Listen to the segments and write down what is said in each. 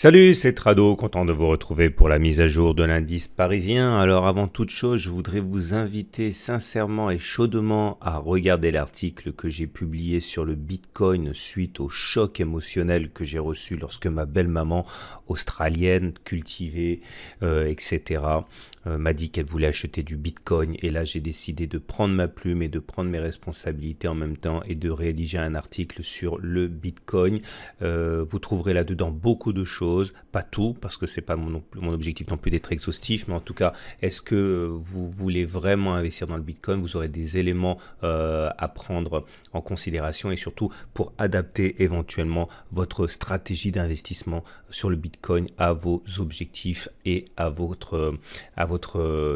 Salut, c'est Trado, content de vous retrouver pour la mise à jour de l'indice parisien. Alors avant toute chose, je voudrais vous inviter sincèrement et chaudement à regarder l'article que j'ai publié sur le Bitcoin suite au choc émotionnel que j'ai reçu lorsque ma belle-maman australienne, cultivée, etc., m'a dit qu'elle voulait acheter du Bitcoin. Et là, j'ai décidé de prendre ma plume et de prendre mes responsabilités en même temps et de rédiger un article sur le Bitcoin. Vous trouverez là-dedans beaucoup de choses, pas tout, parce que c'est pas mon objectif non plus d'être exhaustif, mais en tout cas, est-ce que vous voulez vraiment investir dans le Bitcoin? Vous aurez des éléments à prendre en considération et surtout pour adapter éventuellement votre stratégie d'investissement sur le Bitcoin à vos objectifs et à votre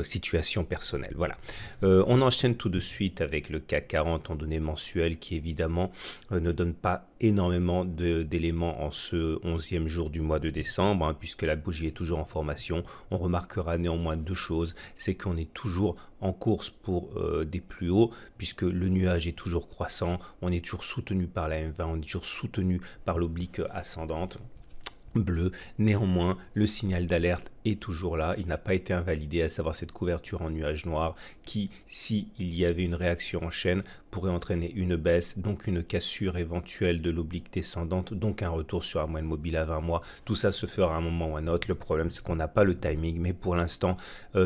situation personnelle. Voilà. On enchaîne tout de suite avec le CAC 40 en données mensuelles qui évidemment ne donne pas énormément d'éléments en ce 11e jour du mois de décembre, hein, puisque la bougie est toujours en formation. On remarquera néanmoins deux choses, c'est qu'on est toujours en course pour des plus hauts, puisque le nuage est toujours croissant, on est toujours soutenu par la M20, on est toujours soutenu par l'oblique ascendante bleu. Néanmoins, le signal d'alerte est toujours là, il n'a pas été invalidé, à savoir cette couverture en nuage noir qui, si il y avait une réaction en chaîne, pourrait entraîner une baisse, donc une cassure éventuelle de l'oblique descendante, donc un retour sur la moyenne mobile à 20 mois. Tout ça se fera à un moment ou à un autre. Le problème, c'est qu'on n'a pas le timing, mais pour l'instant,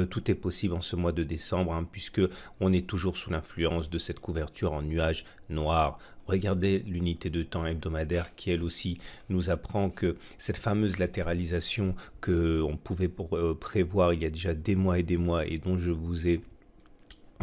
tout est possible en ce mois de décembre, hein, puisque on est toujours sous l'influence de cette couverture en nuage noir. Regardez l'unité de temps hebdomadaire qui, elle aussi, nous apprend que cette fameuse latéralisation qu'on pouvait prévoir il y a déjà des mois et dont je vous ai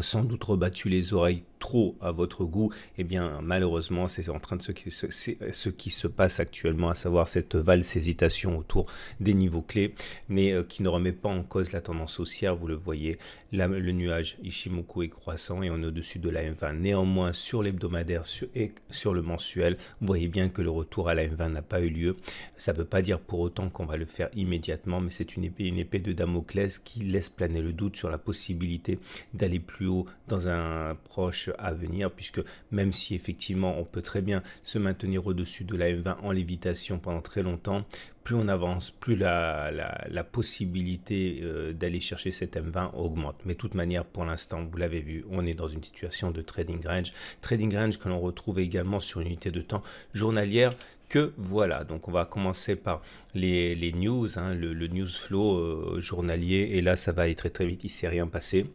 sans doute rebattu les oreilles trop à votre goût, eh bien malheureusement c'est en train de ce qui se passe actuellement, à savoir cette valse hésitation autour des niveaux clés, mais qui ne remet pas en cause la tendance haussière. Vous le voyez, le nuage Ishimoku est croissant et on est au-dessus de la M20. Néanmoins, sur l'hebdomadaire et sur le mensuel, vous voyez bien que le retour à la M20 n'a pas eu lieu. Ça ne veut pas dire pour autant qu'on va le faire immédiatement, mais c'est une épée de Damoclès qui laisse planer le doute sur la possibilité d'aller plus haut dans un proche à venir, puisque même si effectivement on peut très bien se maintenir au-dessus de la M20 en lévitation pendant très longtemps, plus on avance, plus la possibilité d'aller chercher cette M20 augmente. Mais de toute manière, pour l'instant, vous l'avez vu, on est dans une situation de trading range que l'on retrouve également sur l'unité de temps journalière. Que voilà, donc on va commencer par les news, hein, le news flow journalier, et là ça va aller très très vite, il ne s'est rien passé.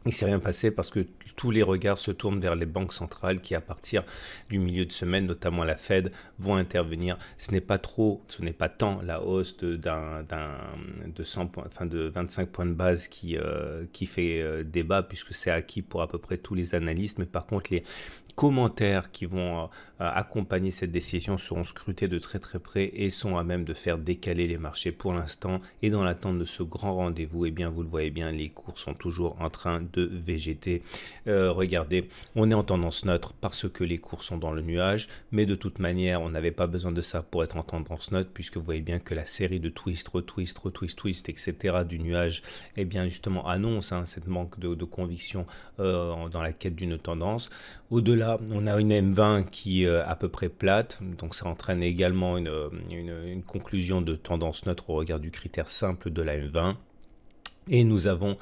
Il ne s'est rien passé parce que tous les regards se tournent vers les banques centrales qui, à partir du milieu de semaine, notamment la Fed, vont intervenir. Ce n'est pas tant la hausse de 25 points de base qui fait débat, puisque c'est acquis pour à peu près tous les analystes, mais par contre les commentaires qui vont accompagner cette décision seront scrutés de très très près et sont à même de faire décaler les marchés pour l'instant. Et dans l'attente de ce grand rendez-vous, eh bien vous le voyez bien, les cours sont toujours en train de végéter. Regardez, on est en tendance neutre parce que les cours sont dans le nuage, mais de toute manière, on n'avait pas besoin de ça pour être en tendance neutre, puisque vous voyez bien que la série de twist, retwist, etc. du nuage, eh bien justement annonce cette manque de conviction dans la quête d'une tendance. Au-delà, on a une M20 qui est à peu près plate, donc ça entraîne également une conclusion de tendance neutre au regard du critère simple de la M20. Et nous avons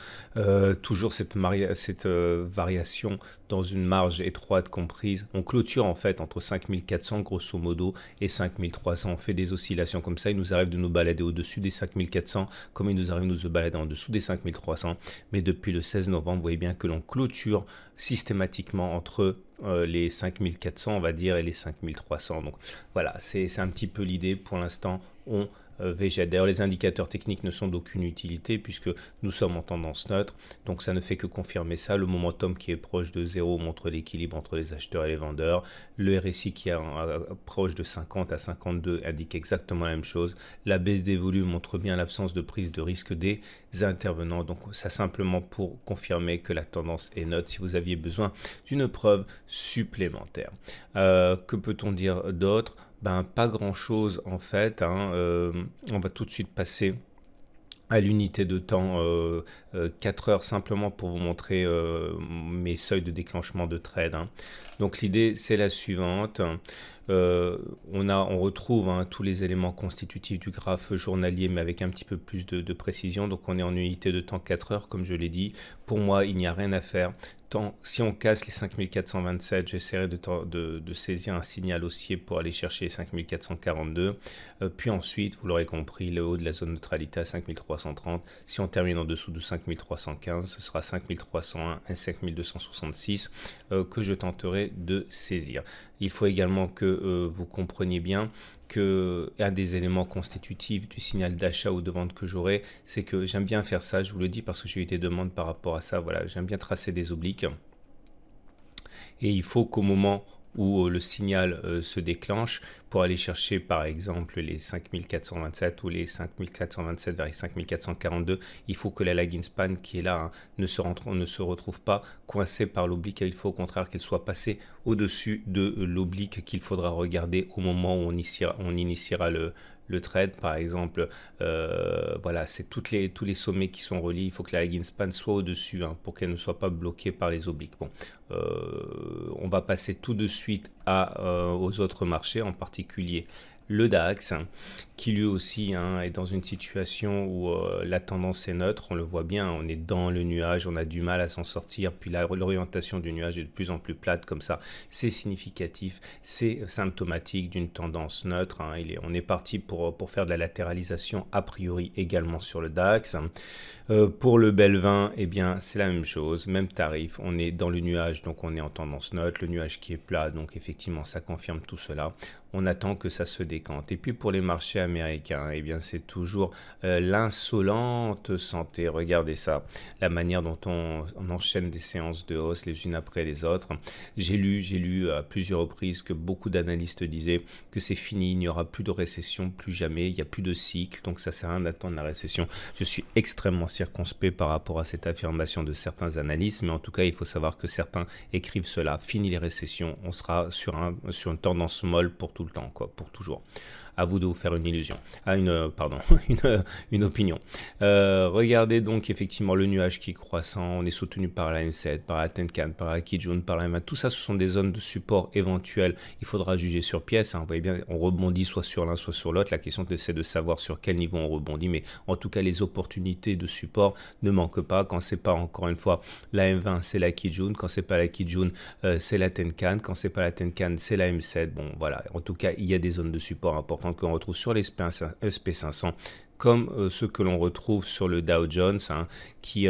toujours cette variation dans une marge étroite comprise. On clôture en fait entre 5400 grosso modo et 5300. On fait des oscillations comme ça. Il nous arrive de nous balader au-dessus des 5400, comme il nous arrive de nous balader en dessous des 5300. Mais depuis le 16 novembre, vous voyez bien que l'on clôture systématiquement entre les 5400, on va dire, et les 5300. Donc voilà, c'est un petit peu l'idée. Pour l'instant, on végète. D'ailleurs, les indicateurs techniques ne sont d'aucune utilité puisque nous sommes en tendance neutre, donc ça ne fait que confirmer ça. Le momentum qui est proche de 0 montre l'équilibre entre les acheteurs et les vendeurs. Le RSI qui est proche de 50 à 52 indique exactement la même chose. La baisse des volumes montre bien l'absence de prise de risque des intervenants, donc ça simplement pour confirmer que la tendance est neutre si vous aviez besoin d'une preuve supplémentaire. Que peut-on dire d'autre? Pas grand chose en fait, hein. On va tout de suite passer à l'unité de temps 4 heures simplement pour vous montrer mes seuils de déclenchement de trade, hein. Donc l'idée c'est la suivante. On retrouve tous les éléments constitutifs du graphe journalier mais avec un petit peu plus de précision. Donc on est en unité de temps 4 heures comme je l'ai dit. Pour moi il n'y a rien à faire. Si on casse les 5427, j'essaierai de saisir un signal haussier pour aller chercher les 5442. Puis ensuite, vous l'aurez compris, le haut de la zone neutralité à 5330. Si on termine en dessous de 5315, ce sera 5301 et 5266 que je tenterai de saisir. Il faut également que vous compreniez bien que un des éléments constitutifs du signal d'achat ou de vente que j'aurai, c'est que j'aime bien faire ça, je vous le dis parce que j'ai eu des demandes par rapport à ça. Voilà, j'aime bien tracer des obliques. Et il faut qu'au moment où le signal se déclenche pour aller chercher par exemple les 5427 ou les 5427 vers les 5442, il faut que la lagging span qui est là ne se retrouve pas coincée par l'oblique. Il faut au contraire qu'elle soit passée au-dessus de l'oblique qu'il faudra regarder au moment où on initiera le trade. Par exemple, voilà, c'est tous les sommets qui sont reliés. Il faut que la lagging span soit au-dessus pour qu'elle ne soit pas bloquée par les obliques. Bon, on va passer tout de suite aux autres marchés, en particulier le DAX, qui lui aussi est dans une situation où la tendance est neutre. On le voit bien, on est dans le nuage, on a du mal à s'en sortir. Puis l'orientation du nuage est de plus en plus plate, comme ça, c'est significatif, c'est symptomatique d'une tendance neutre. On est parti pour faire de la latéralisation a priori également sur le DAX. Pour le Belvin, eh bien, c'est la même chose, même tarif. On est dans le nuage, donc on est en tendance neutre. Le nuage qui est plat, donc effectivement, ça confirme tout cela. On attend que ça se décante. Et puis pour les marchés américains, eh bien, c'est toujours l'insolente santé. Regardez ça, la manière dont on enchaîne des séances de hausse les unes après les autres. J'ai lu à plusieurs reprises que beaucoup d'analystes disaient que c'est fini, il n'y aura plus de récession, plus jamais, il n'y a plus de cycle, donc ça sert à rien d'attendre la récession. Je suis extrêmement circonspect par rapport à cette affirmation de certains analystes, mais en tout cas, il faut savoir que certains écrivent cela. Fini les récessions, on sera sur une tendance molle pour tout le temps, quoi, pour toujours. À vous de vous faire une illusion, une opinion. Regardez donc effectivement le nuage qui est croissant, on est soutenu par la M7, par la Tenkan, par la Kijun, par la M1. Tout ça, ce sont des zones de support éventuelles. Il faudra juger sur pièce. Vous voyez bien, on rebondit soit sur l'un, soit sur l'autre. La question, c'est de savoir sur quel niveau on rebondit. Mais en tout cas, les opportunités de support ne manquent pas. Quand c'est pas, encore une fois, la M20, c'est la Kijun. Quand c'est pas la Kijun, c'est la Tenkan. Quand c'est pas la Tenkan, c'est la M7. Bon, voilà. En tout cas, il y a des zones de support importantes que l'on retrouve sur les SP500 comme ceux que l'on retrouve sur le Dow Jones qui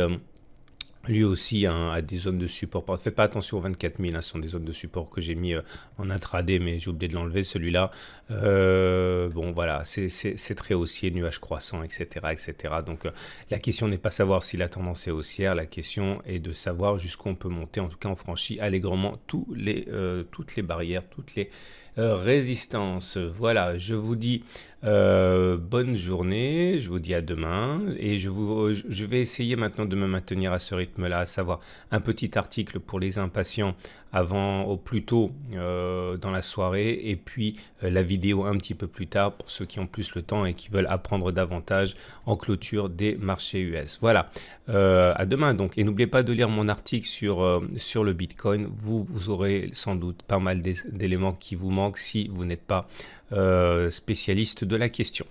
lui aussi a des zones de support. Faites pas attention aux 24 000, ce sont des zones de support que j'ai mis en intraday, mais j'ai oublié de l'enlever celui-là. Bon voilà, c'est très haussier, nuage croissant, etc. etc. Donc la question n'est pas savoir si la tendance est haussière, la question est de savoir jusqu'où on peut monter. En tout cas, on franchit allègrement toutes les barrières, toutes les résistance. Voilà, je vous dis bonne journée, je vous dis à demain et je vais essayer maintenant de me maintenir à ce rythme-là, à savoir un petit article pour les impatients au plus tôt dans la soirée et puis la vidéo un petit peu plus tard pour ceux qui ont plus le temps et qui veulent apprendre davantage en clôture des marchés US. Voilà, à demain donc. Et n'oubliez pas de lire mon article sur le Bitcoin, vous aurez sans doute pas mal d'éléments qui vous manquent si vous n'êtes pas spécialiste de la question.